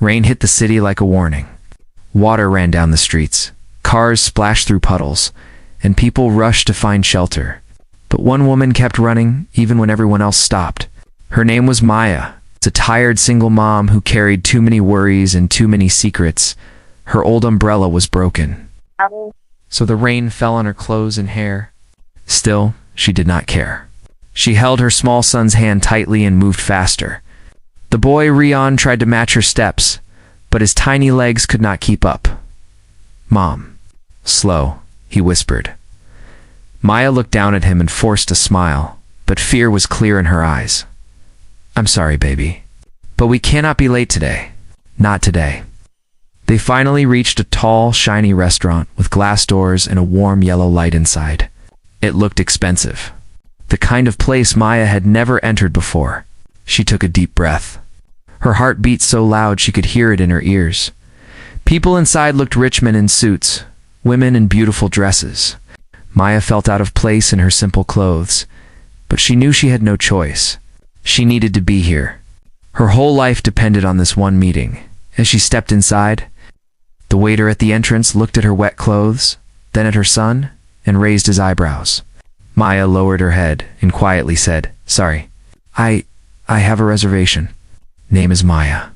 Rain hit the city like a warning. Water ran down the streets, cars splashed through puddles, and people rushed to find shelter. But one woman kept running, even when everyone else stopped. Her name was Maya. It's a tired single mom who carried too many worries and too many secrets. Her old umbrella was broken, so the rain fell on her clothes and hair. Still, she did not care. She held her small son's hand tightly and moved faster. The boy Rian tried to match her steps, but his tiny legs could not keep up. "Mom." "Slow," he whispered. Maya looked down at him and forced a smile, but fear was clear in her eyes. "I'm sorry, baby, but we cannot be late today. Not today." They finally reached a tall, shiny restaurant with glass doors and a warm yellow light inside. It looked expensive, the kind of place Maya had never entered before. She took a deep breath. Her heart beat so loud she could hear it in her ears. People inside looked rich men in suits, women in beautiful dresses. Maya felt out of place in her simple clothes, but she knew she had no choice. She needed to be here. Her whole life depended on this one meeting. As she stepped inside, the waiter at the entrance looked at her wet clothes, then at her son, and raised his eyebrows. Maya lowered her head and quietly said, "Sorry, I have a reservation. Name is Maya."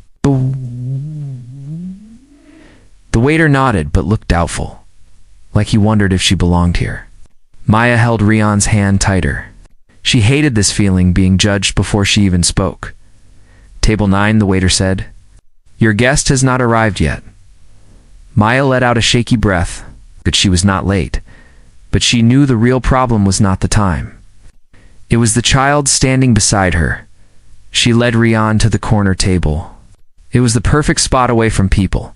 The waiter nodded but looked doubtful, like he wondered if she belonged here. Maya held Rian's hand tighter. She hated this feeling, being judged before she even spoke. "Table 9, the waiter said. "Your guest has not arrived yet." Maya let out a shaky breath, but she was not late. But she knew the real problem was not the time. It was the child standing beside her. She led Rian to the corner table. It was the perfect spot away from people,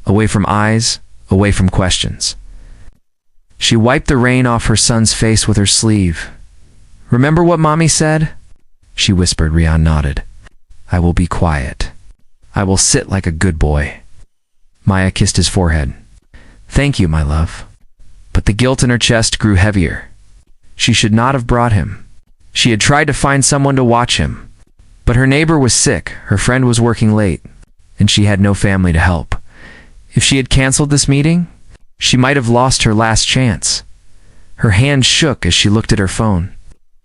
away from eyes, away from questions. She wiped the rain off her son's face with her sleeve. "Remember what Mommy said?" she whispered. Rian nodded. "I will be quiet. I will sit like a good boy." Maya kissed his forehead. "Thank you, my love." But the guilt in her chest grew heavier. She should not have brought him. She had tried to find someone to watch him. But her neighbor was sick, her friend was working late, and she had no family to help. If she had canceled this meeting, she might have lost her last chance. Her hand shook as she looked at her phone.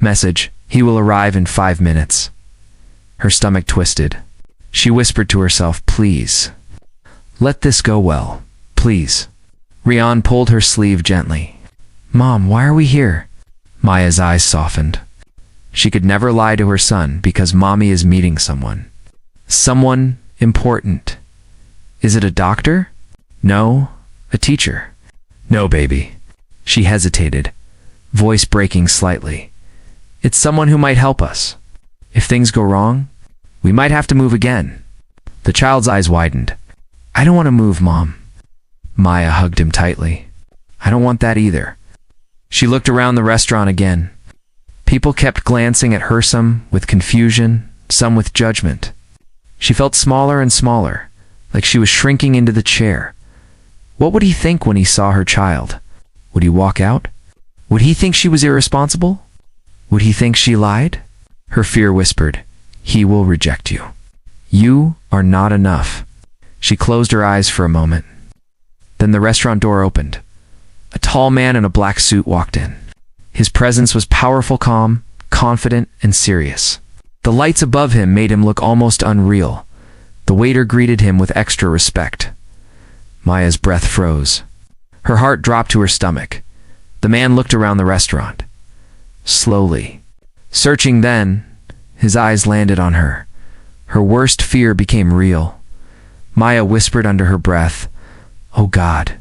Message: "He will arrive in 5 minutes." Her stomach twisted. She whispered to herself, "Please, let this go well. Please." Rian pulled her sleeve gently. "Mom, why are we here?" Maya's eyes softened. She could never lie to her son because Mommy is meeting someone. Someone important. Is it a doctor? No. A teacher? No, baby. She hesitated, voice breaking slightly. It's someone who might help us. If things go wrong, we might have to move again. The child's eyes widened. "I don't want to move, Mom." Maya hugged him tightly. "I don't want that either." She looked around the restaurant again. People kept glancing at her, some with confusion, some with judgment. She felt smaller and smaller, like she was shrinking into the chair. What would he think when he saw her child? Would he walk out? Would he think she was irresponsible? Would he think she lied? Her fear whispered, "He will reject you. You are not enough." She closed her eyes for a moment. Then the restaurant door opened. A tall man in a black suit walked in. His presence was powerful, calm, confident, and serious. The lights above him made him look almost unreal. The waiter greeted him with extra respect. Maya's breath froze. Her heart dropped to her stomach. The man looked around the restaurant. Slowly. Searching, then, his eyes landed on her. Her worst fear became real. Maya whispered under her breath, "Oh God,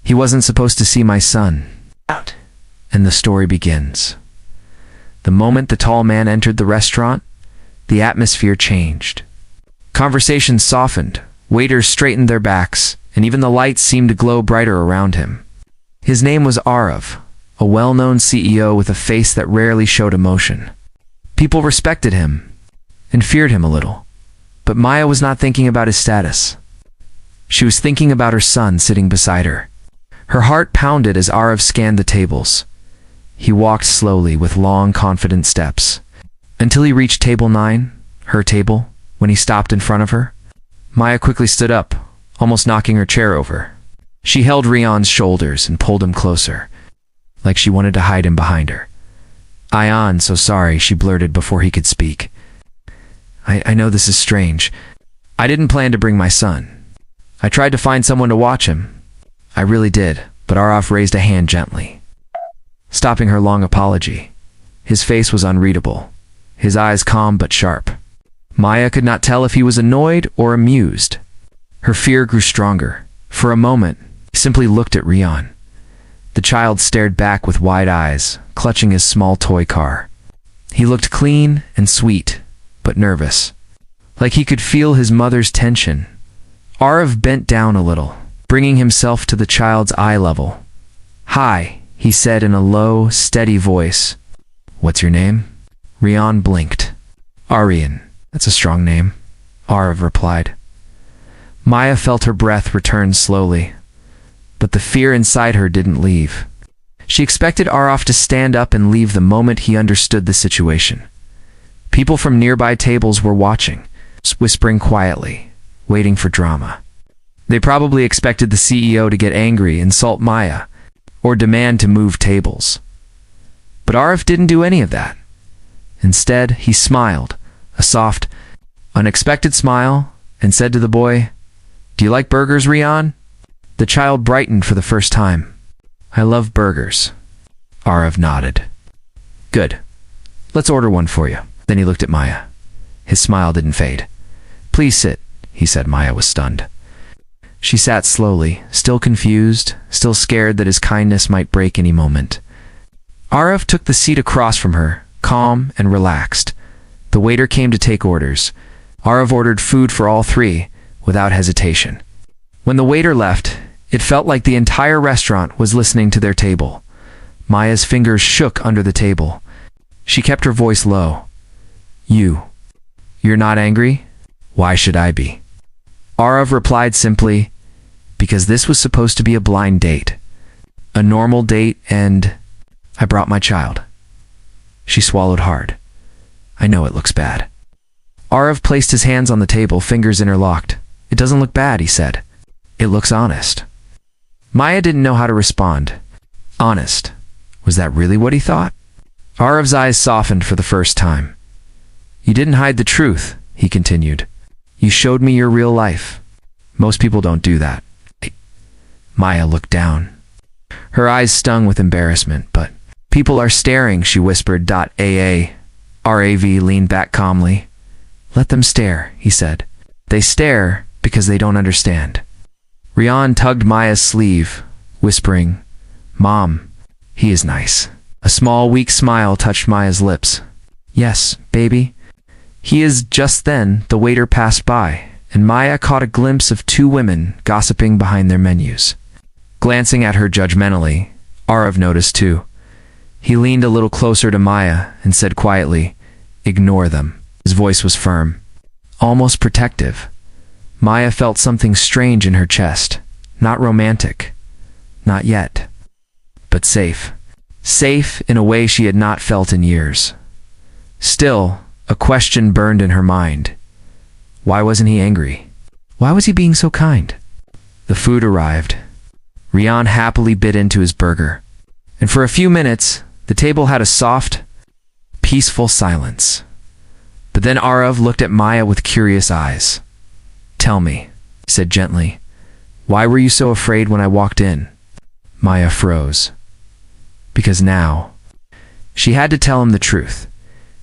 he wasn't supposed to see my son." Out. And the story begins. The moment the tall man entered the restaurant, the atmosphere changed. Conversations softened, waiters straightened their backs, and even the lights seemed to glow brighter around him. His name was Arav, a well-known CEO with a face that rarely showed emotion. People respected him and feared him a little. But Maya was not thinking about his status. She was thinking about her son sitting beside her. Her heart pounded as Arav scanned the tables. He walked slowly with long, confident steps, until he reached table 9, her table. When he stopped in front of her, Maya quickly stood up, almost knocking her chair over. She held Rion's shoulders and pulled him closer, like she wanted to hide him behind her. "Ion, so sorry," she blurted before he could speak. I know this is strange. I didn't plan to bring my son. I tried to find someone to watch him. I really did, but Araf raised a hand gently, stopping her long apology. His face was unreadable, his eyes calm but sharp. Maya could not tell if he was annoyed or amused. Her fear grew stronger. For a moment, he simply looked at Rion. The child stared back with wide eyes, clutching his small toy car. He looked clean and sweet, but nervous, like he could feel his mother's tension. Arav bent down a little, bringing himself to the child's eye level. "Hi," he said in a low, steady voice. "What's your name?" Rion blinked. "Aryan. That's a strong name," Arav replied. Maya felt her breath return slowly, but the fear inside her didn't leave. She expected Araf to stand up and leave the moment he understood the situation. People from nearby tables were watching, whispering quietly, waiting for drama. They probably expected the CEO to get angry, insult Maya, or demand to move tables. But Araf didn't do any of that. Instead, he smiled, a soft, unexpected smile, and said to the boy, "Do you like burgers, Rion?" The child brightened for the first time. "I love burgers." Arav nodded. "Good. Let's order one for you." Then he looked at Maya. His smile didn't fade. "Please sit," he said. Maya was stunned. She sat slowly, still confused, still scared that his kindness might break any moment. Arav took the seat across from her, calm and relaxed. The waiter came to take orders. Arav ordered food for all three, without hesitation. When the waiter left, it felt like the entire restaurant was listening to their table. Maya's fingers shook under the table. She kept her voice low. You're not angry? Why should I be?" Arav replied simply, "Because this was supposed to be a blind date. A normal date, and I brought my child." She swallowed hard. "I know it looks bad." Arav placed his hands on the table, fingers interlocked. "It doesn't look bad," he said. "It looks honest." Maya didn't know how to respond. Honest. Was that really what he thought? Arav's eyes softened for the first time. "You didn't hide the truth," he continued. "You showed me your real life. Most people don't do that." Maya looked down. Her eyes stung with embarrassment, but "People are staring," she whispered. Rav leaned back calmly. "Let them stare," he said. "They stare because they don't understand." Rion tugged Maya's sleeve, whispering, "Mom, he is nice." A small, weak smile touched Maya's lips. "Yes, baby. He is." Just then, the waiter passed by, and Maya caught a glimpse of two women gossiping behind their menus. Glancing at her judgmentally, Arav noticed too. He leaned a little closer to Maya and said quietly, "Ignore them." His voice was firm, almost protective. Maya felt something strange in her chest. Not romantic. Not yet. But safe. Safe in a way she had not felt in years. Still, a question burned in her mind. Why wasn't he angry? Why was he being so kind? The food arrived. Rion happily bit into his burger. And for a few minutes, the table had a soft, peaceful silence. But then Arav looked at Maya with curious eyes. "Tell me," he said gently, "why were you so afraid when I walked in?" Maya froze. Because now, she had to tell him the truth,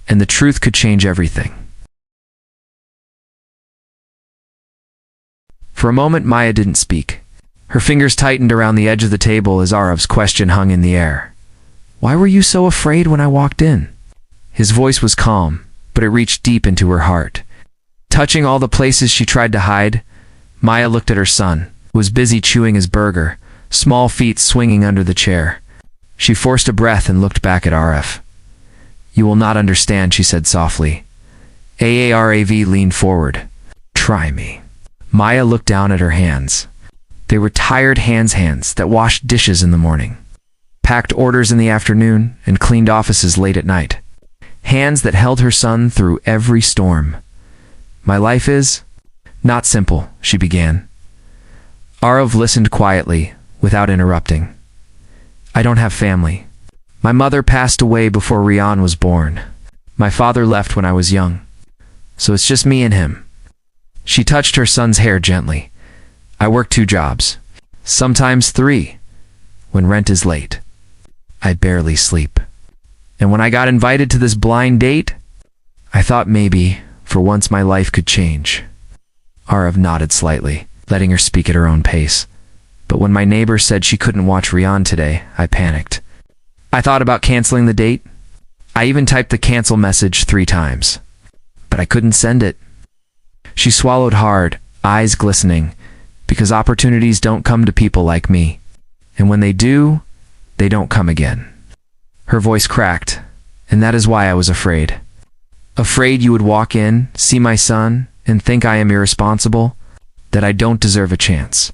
and the truth could change everything. For a moment, Maya didn't speak. Her fingers tightened around the edge of the table as Arav's question hung in the air. "Why were you so afraid when I walked in?" His voice was calm, but it reached deep into her heart. Touching all the places she tried to hide, Maya looked at her son, who was busy chewing his burger, small feet swinging under the chair. She forced a breath and looked back at Arav. "You will not understand," she said softly. Arav leaned forward. "Try me." Maya looked down at her hands. They were tired hands that washed dishes in the morning, packed orders in the afternoon, and cleaned offices late at night. Hands that held her son through every storm. "My life is..." Not simple, she began. Arav listened quietly, without interrupting. I don't have family. My mother passed away before Rian was born. My father left when I was young. So it's just me and him. She touched her son's hair gently. I work 2 jobs. Sometimes 3, when rent is late. I barely sleep. And when I got invited to this blind date, I thought maybe, for once, my life could change. Arav nodded slightly, letting her speak at her own pace. But when my neighbor said she couldn't watch Rian today, I panicked. I thought about canceling the date. I even typed the cancel message 3 times. But I couldn't send it. She swallowed hard, eyes glistening, because opportunities don't come to people like me. And when they do, they don't come again. Her voice cracked, and that is why I was afraid. Afraid you would walk in, see my son, and think I am irresponsible, that I don't deserve a chance.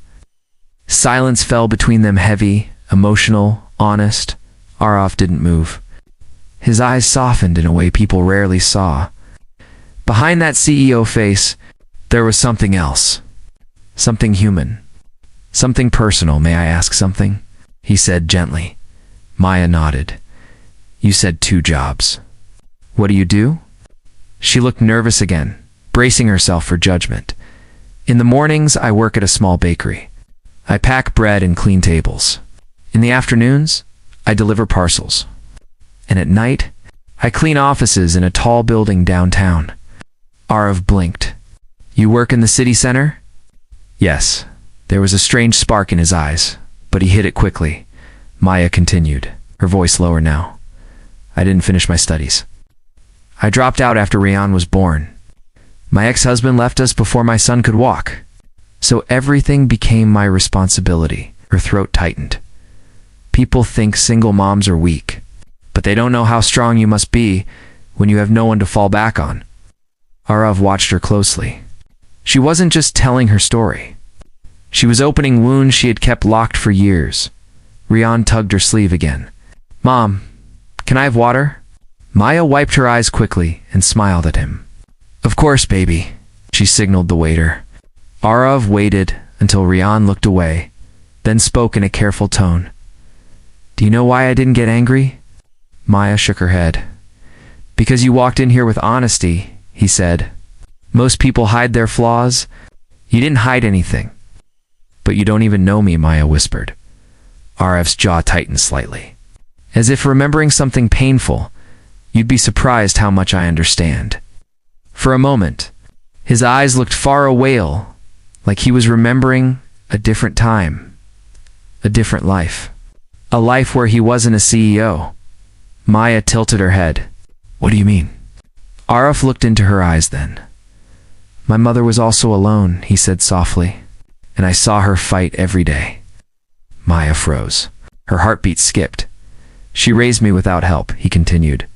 Silence fell between them, heavy, emotional, honest. Arav didn't move. His eyes softened in a way people rarely saw. Behind that CEO face, there was something else. Something human. Something personal. May I ask something? He said gently. Maya nodded. You said 2 jobs. What do you do? She looked nervous again, bracing herself for judgment. In the mornings, I work at a small bakery. I pack bread and clean tables. In the afternoons, I deliver parcels. And at night, I clean offices in a tall building downtown. Arav blinked. You work in the city center? Yes. There was a strange spark in his eyes, but he hid it quickly. Maya continued, her voice lower now. I didn't finish my studies. I dropped out after Rian was born. My ex-husband left us before my son could walk. So everything became my responsibility. Her throat tightened. People think single moms are weak, but they don't know how strong you must be when you have no one to fall back on. Arav watched her closely. She wasn't just telling her story. She was opening wounds she had kept locked for years. Rian tugged her sleeve again. Mom, can I have water? Maya wiped her eyes quickly and smiled at him. Of course, baby, she signaled the waiter. Arav waited until Rian looked away, then spoke in a careful tone. Do you know why I didn't get angry? Maya shook her head. Because you walked in here with honesty, he said. Most people hide their flaws. You didn't hide anything. But you don't even know me, Maya whispered. Arav's jaw tightened slightly. As if remembering something painful, you'd be surprised how much I understand. For a moment, his eyes looked far away, like he was remembering a different time, a different life. A life where he wasn't a CEO. Maya tilted her head. What do you mean? Arav looked into her eyes then. My mother was also alone, he said softly, and I saw her fight every day. Maya froze. Her heartbeat skipped. She raised me without help, he continued.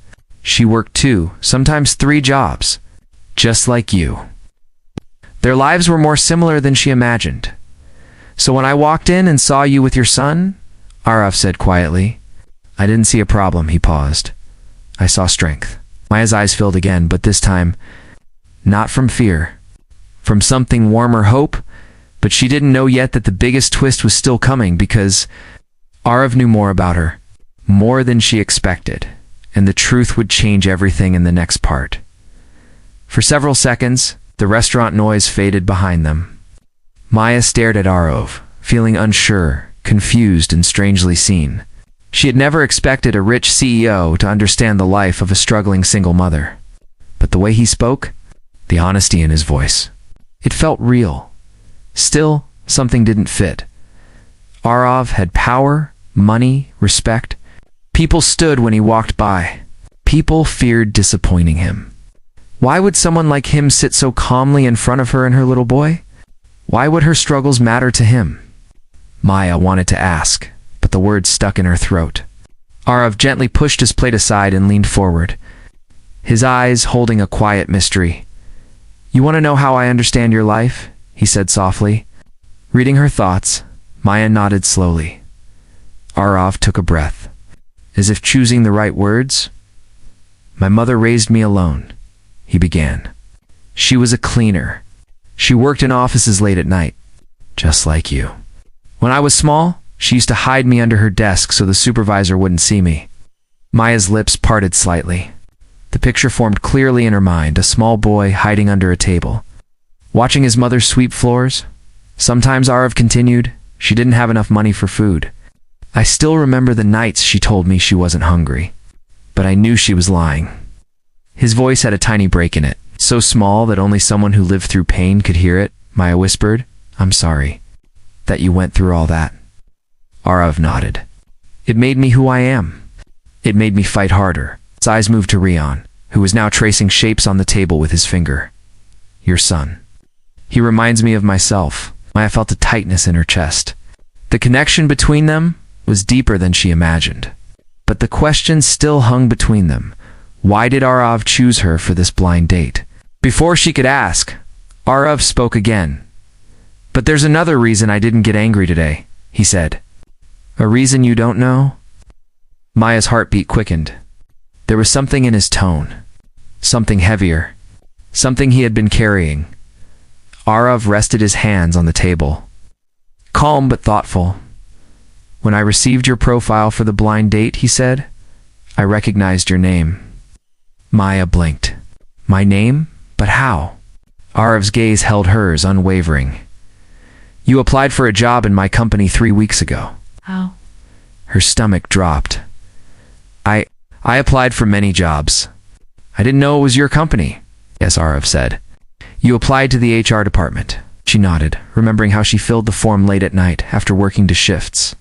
She worked 2, sometimes 3 jobs, just like you. Their lives were more similar than she imagined. So when I walked in and saw you with your son, Arav said quietly, I didn't see a problem, he paused. I saw strength. Maya's eyes filled again, but this time, not from fear, from something warmer, hope, but she didn't know yet that the biggest twist was still coming because Arav knew more about her, more than she expected, and the truth would change everything in the next part. For several seconds, the restaurant noise faded behind them. Maya stared at Arav, feeling unsure, confused, and strangely seen. She had never expected a rich CEO to understand the life of a struggling single mother. But the way he spoke, the honesty in his voice, it felt real. Still, something didn't fit. Arav had power, money, respect. People stood when he walked by. People feared disappointing him. Why would someone like him sit so calmly in front of her and her little boy? Why would her struggles matter to him? Maya wanted to ask, but the words stuck in her throat. Arav gently pushed his plate aside and leaned forward, his eyes holding a quiet mystery. You want to know how I understand your life? He said softly. Reading her thoughts, Maya nodded slowly. Arav took a breath, as if choosing the right words. My mother raised me alone, he began. She was a cleaner. She worked in offices late at night, just like you. When I was small, she used to hide me under her desk so the supervisor wouldn't see me. Maya's lips parted slightly. The picture formed clearly in her mind, a small boy hiding under a table, watching his mother sweep floors. Sometimes, Arav continued, she didn't have enough money for food. I still remember the nights she told me she wasn't hungry, but I knew she was lying. His voice had a tiny break in it, so small that only someone who lived through pain could hear it. Maya whispered, "I'm sorry that you went through all that." Arav nodded. It made me who I am. It made me fight harder. His eyes moved to Rion, who was now tracing shapes on the table with his finger. Your son. He reminds me of myself. Maya felt a tightness in her chest. The connection between them was deeper than she imagined. But the question still hung between them. Why did Arav choose her for this blind date? Before she could ask, Arav spoke again. But there's another reason I didn't get angry today, he said. A reason you don't know? Maya's heartbeat quickened. There was something in his tone. Something heavier. Something he had been carrying. Arav rested his hands on the table. Calm but thoughtful. When I received your profile for the blind date, he said, I recognized your name. Maya blinked. My name? But how? Arav's gaze held hers, unwavering. You applied for a job in my company 3 weeks ago. How? Her stomach dropped. I applied for many jobs. I didn't know it was your company. Yes, Arav said. You applied to the HR department. She nodded, remembering how she filled the form late at night after working to shifts.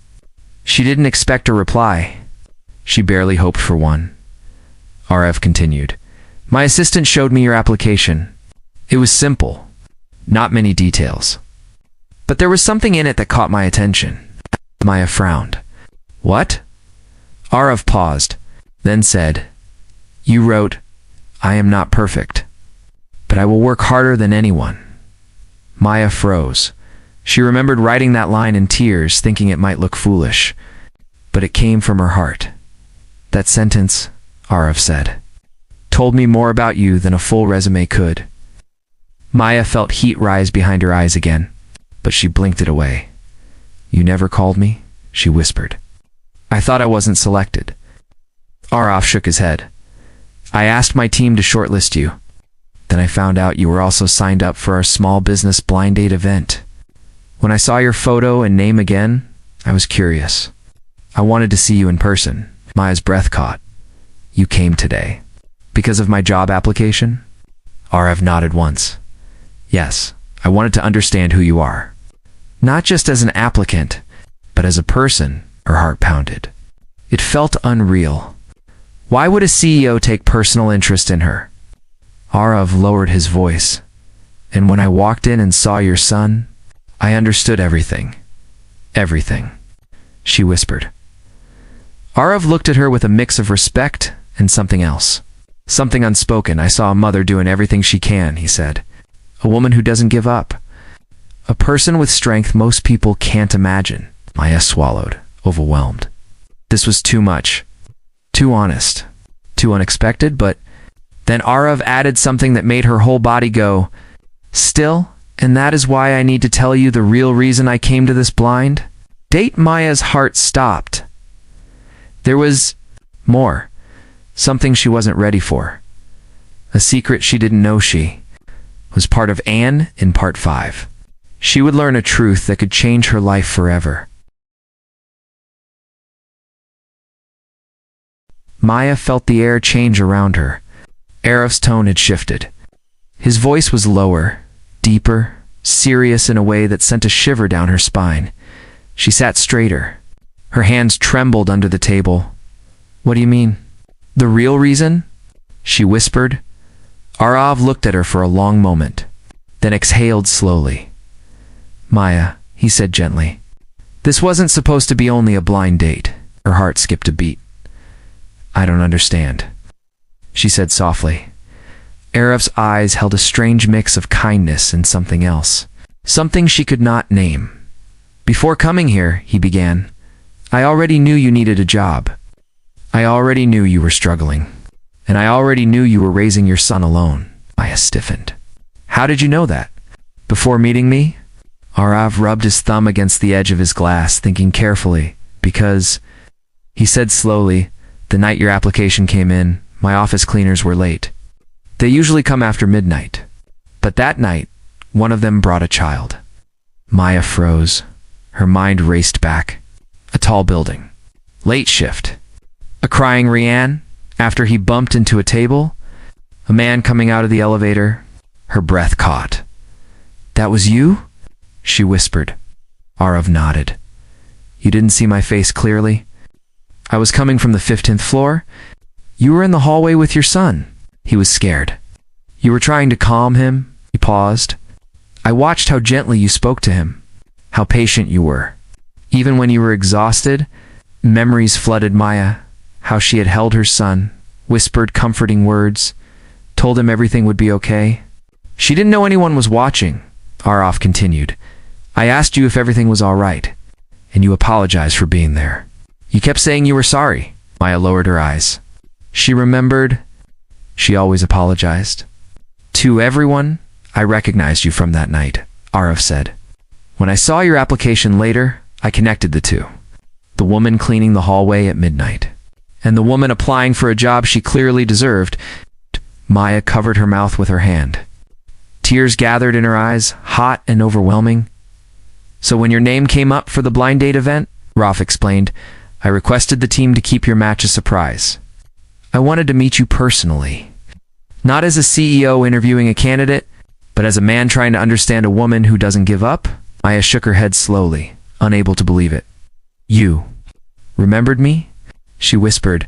She didn't expect a reply. She barely hoped for one. Arav continued. My assistant showed me your application. It was simple. Not many details. But there was something in it that caught my attention. Maya frowned. What? Arav paused, then said, You wrote, I am not perfect, but I will work harder than anyone. Maya froze. She remembered writing that line in tears, thinking it might look foolish. But it came from her heart. That sentence, Arav said, told me more about you than a full resume could. Maya felt heat rise behind her eyes again, but she blinked it away. You never called me? She whispered. I thought I wasn't selected. Arav shook his head. I asked my team to shortlist you. Then I found out you were also signed up for our small business blind date event. When I saw your photo and name again, I was curious. I wanted to see you in person. Maya's breath caught. You came today. Because of my job application? Arav nodded once. Yes, I wanted to understand who you are. Not just as an applicant, but as a person. Her heart pounded. It felt unreal. Why would a CEO take personal interest in her? Arav lowered his voice. And when I walked in and saw your son, I understood everything. Everything. She whispered. Arav looked at her with a mix of respect and something else. Something unspoken. I saw a mother doing everything she can, he said. A woman who doesn't give up. A person with strength most people can't imagine. Maya swallowed, overwhelmed. This was too much. Too honest. Too unexpected, but then Arav added something that made her whole body go, Still, and that is why I need to tell you the real reason I came to this blind date. Maya's heart stopped. There was more. Something she wasn't ready for. A secret she didn't know she was part of Anne in part 5. She would learn a truth that could change her life forever. Maya felt the air change around her. Arav's tone had shifted. His voice was lower, deeper, serious in a way that sent a shiver down her spine. She sat straighter. Her hands trembled under the table. What do you mean? The real reason? She whispered. Arav looked at her for a long moment, then exhaled slowly. Maya, he said gently. This wasn't supposed to be only a blind date. Her heart skipped a beat. I don't understand, she said softly. Arav's eyes held a strange mix of kindness and something else. Something she could not name. Before coming here, he began, I already knew you needed a job. I already knew you were struggling. And I already knew you were raising your son alone. Maya stiffened. How did you know that? Before meeting me? Arav rubbed his thumb against the edge of his glass, thinking carefully, because, he said slowly, the night your application came in, my office cleaners were late. They usually come after midnight. But that night, one of them brought a child. Maya froze. Her mind raced back. A tall building. Late shift. A crying Rianne after he bumped into a table. A man coming out of the elevator. Her breath caught. That was you? She whispered. Arav nodded. You didn't see my face clearly? I was coming from the 15th floor. You were in the hallway with your son. He was scared. You were trying to calm him. He paused. I watched how gently you spoke to him, how patient you were. Even when you were exhausted, memories flooded Maya, how she had held her son, whispered comforting words, told him everything would be okay. She didn't know anyone was watching, Arav continued. I asked you if everything was all right, and you apologized for being there. You kept saying you were sorry. Maya lowered her eyes. She remembered. She always apologized. To everyone, I recognized you from that night, Arav said. When I saw your application later, I connected the two. The woman cleaning the hallway at midnight, and the woman applying for a job she clearly deserved. Maya covered her mouth with her hand. Tears gathered in her eyes, hot and overwhelming. So when your name came up for the blind date event, Raff explained, I requested the team to keep your match a surprise. I wanted to meet you personally. Not as a CEO interviewing a candidate, but as a man trying to understand a woman who doesn't give up. Maya shook her head slowly, unable to believe it. You remembered me? She whispered.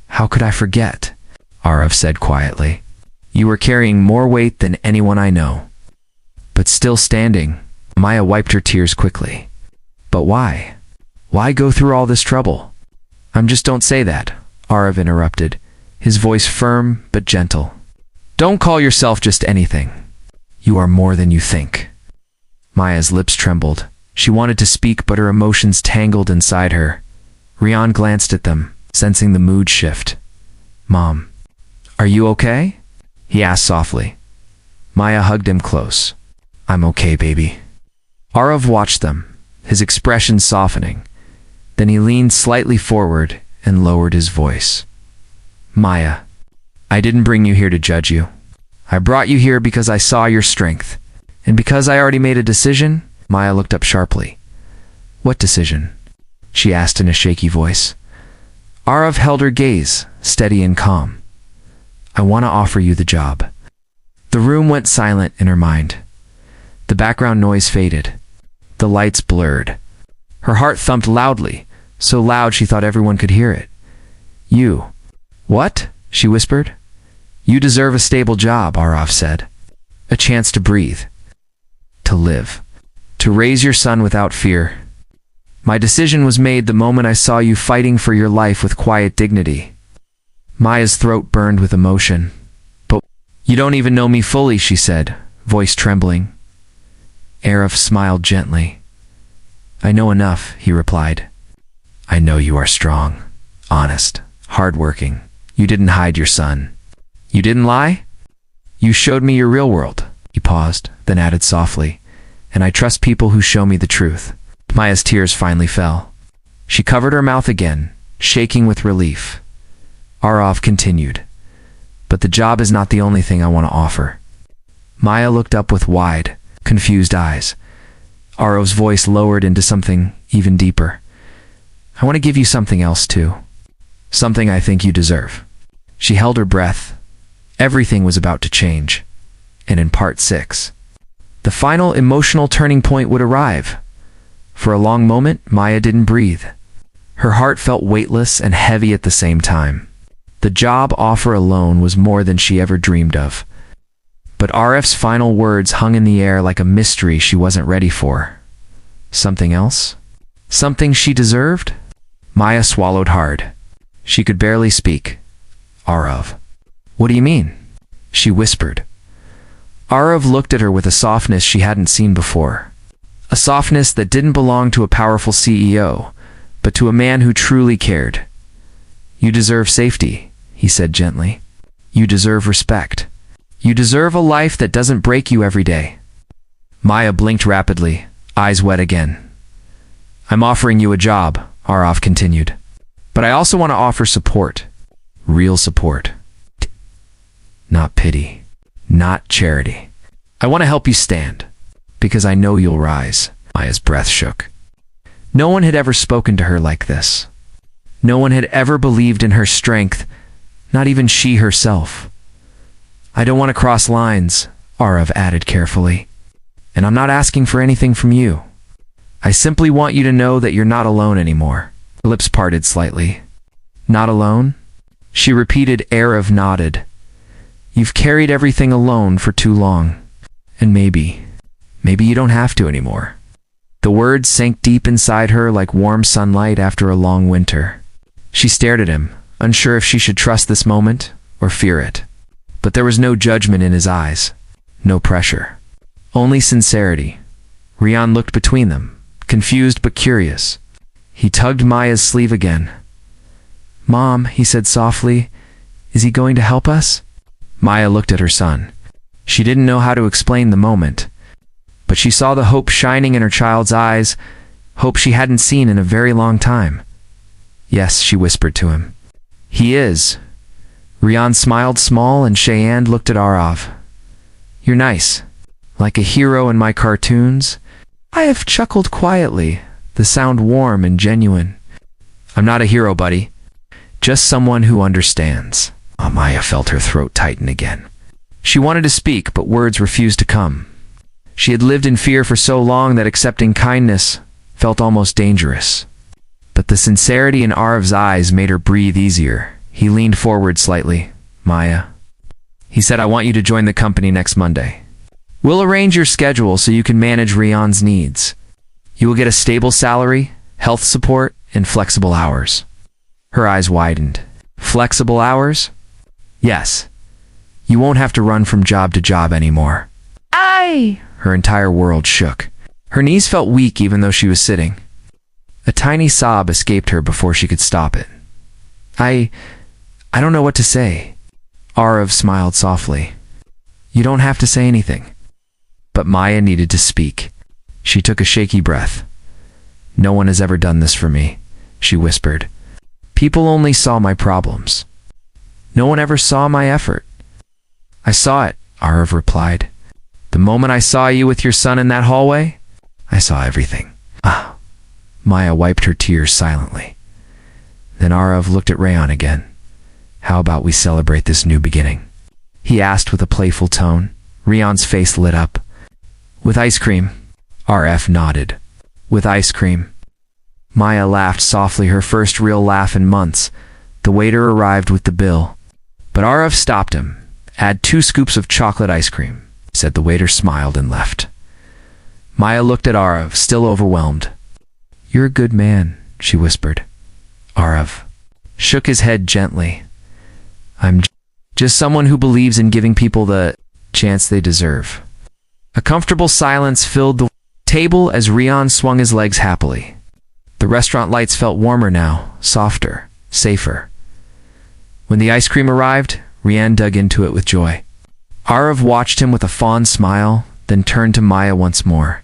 How could I forget? Arav said quietly. You were carrying more weight than anyone I know. But still standing, Maya wiped her tears quickly. But why? Why go through all this trouble? Just don't say that, Arav interrupted, his voice firm but gentle. Don't call yourself just anything. You are more than you think. Maya's lips trembled. She wanted to speak, but her emotions tangled inside her. Rian glanced at them, sensing the mood shift. Mom, are you okay? He asked softly. Maya hugged him close. I'm okay, baby. Arav watched them, his expression softening. Then he leaned slightly forward and lowered his voice. Maya, I didn't bring you here to judge you. I brought you here because I saw your strength. And because I already made a decision, Maya looked up sharply. What decision? She asked in a shaky voice. Arav held her gaze, steady and calm. I want to offer you the job. The room went silent in her mind. The background noise faded. The lights blurred. Her heart thumped loudly, so loud she thought everyone could hear it. You. What? She whispered. You deserve a stable job, Arav said. A chance to breathe. To live. To raise your son without fear. My decision was made the moment I saw you fighting for your life with quiet dignity. Maya's throat burned with emotion. But you don't even know me fully, she said, voice trembling. Arav smiled gently. I know enough, he replied. I know you are strong, honest, hardworking. You didn't hide your son. You didn't lie? You showed me your real world. He paused, then added softly, and I trust people who show me the truth. Maya's tears finally fell. She covered her mouth again, shaking with relief. Arav continued, but the job is not the only thing I want to offer. Maya looked up with wide, confused eyes. Arav's voice lowered into something even deeper. I want to give you something else too. Something I think you deserve. She held her breath. Everything was about to change. And in part 6, the final emotional turning point would arrive. For a long moment, Maya didn't breathe. Her heart felt weightless and heavy at the same time. The job offer alone was more than she ever dreamed of. But Arif's final words hung in the air like a mystery she wasn't ready for. Something else? Something she deserved? Maya swallowed hard. She could barely speak. Arav. What do you mean? She whispered. Arav looked at her with a softness she hadn't seen before. A softness that didn't belong to a powerful CEO, but to a man who truly cared. You deserve safety, he said gently. You deserve respect. You deserve a life that doesn't break you every day. Maya blinked rapidly, eyes wet again. I'm offering you a job, Arav continued. But I also want to offer support. Real support. Not pity. Not charity. I want to help you stand. Because I know you'll rise. Maya's breath shook. No one had ever spoken to her like this. No one had ever believed in her strength, not even she herself. I don't want to cross lines, Arav added carefully. And I'm not asking for anything from you. I simply want you to know that you're not alone anymore. Her lips parted slightly. Not alone? She repeated. Arav nodded. You've carried everything alone for too long. And maybe you don't have to anymore. The words sank deep inside her like warm sunlight after a long winter. She stared at him, unsure if she should trust this moment or fear it. But there was no judgment in his eyes, no pressure. Only sincerity. Rian looked between them, confused but curious. He tugged Maya's sleeve again. Mom, he said softly, is he going to help us? Maya looked at her son. She didn't know how to explain the moment, but she saw the hope shining in her child's eyes, hope she hadn't seen in a very long time. Yes, she whispered to him. He is. Rian smiled small and Cheyenne looked at Arav. You're nice. Like a hero in my cartoons. I have chuckled quietly, the sound warm and genuine. I'm not a hero, buddy. Just someone who understands. Maya felt her throat tighten again. She wanted to speak, but words refused to come. She had lived in fear for so long that accepting kindness felt almost dangerous. But the sincerity in Arav's eyes made her breathe easier. He leaned forward slightly. Maya. He said, I want you to join the company next Monday. We'll arrange your schedule so you can manage Rian's needs. You will get a stable salary, health support, and flexible hours. Her eyes widened. Flexible hours? Yes. You won't have to run from job to job anymore. Her entire world shook. Her knees felt weak even though she was sitting. A tiny sob escaped her before she could stop it. I don't know what to say. Arav smiled softly. You don't have to say anything. But Maya needed to speak. She took a shaky breath. No one has ever done this for me, she whispered. People only saw my problems. No one ever saw my effort. I saw it, Arav replied. The moment I saw you with your son in that hallway, I saw everything. Maya wiped her tears silently. Then Arav looked at Rayon again. How about we celebrate this new beginning? He asked with a playful tone. Rion's face lit up. With ice cream. RF nodded. With ice cream. Maya laughed softly, her first real laugh in months. The waiter arrived with the bill. But RF stopped him. Add 2 scoops of chocolate ice cream, said the waiter, smiled and left. Maya looked at Arav, still overwhelmed. You're a good man, she whispered. Arav shook his head gently. I'm just someone who believes in giving people the chance they deserve. A comfortable silence filled the table as Rian swung his legs happily. The restaurant lights felt warmer now, softer, safer. When the ice cream arrived, Rian dug into it with joy. Arav watched him with a fond smile, then turned to Maya once more.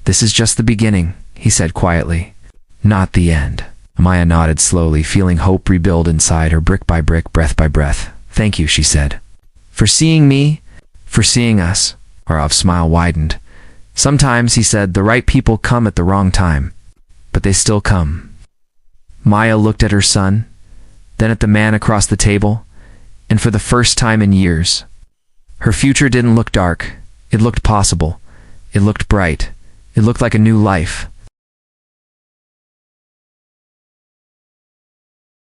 This is just the beginning, he said quietly. Not the end. Maya nodded slowly, feeling hope rebuild inside her brick by brick, breath by breath. Thank you, she said. For seeing me, for seeing us. Arav's smile widened. Sometimes, he said, the right people come at the wrong time. But they still come. Maya looked at her son, then at the man across the table, and for the first time in years, her future didn't look dark. It looked possible. It looked bright. It looked like a new life.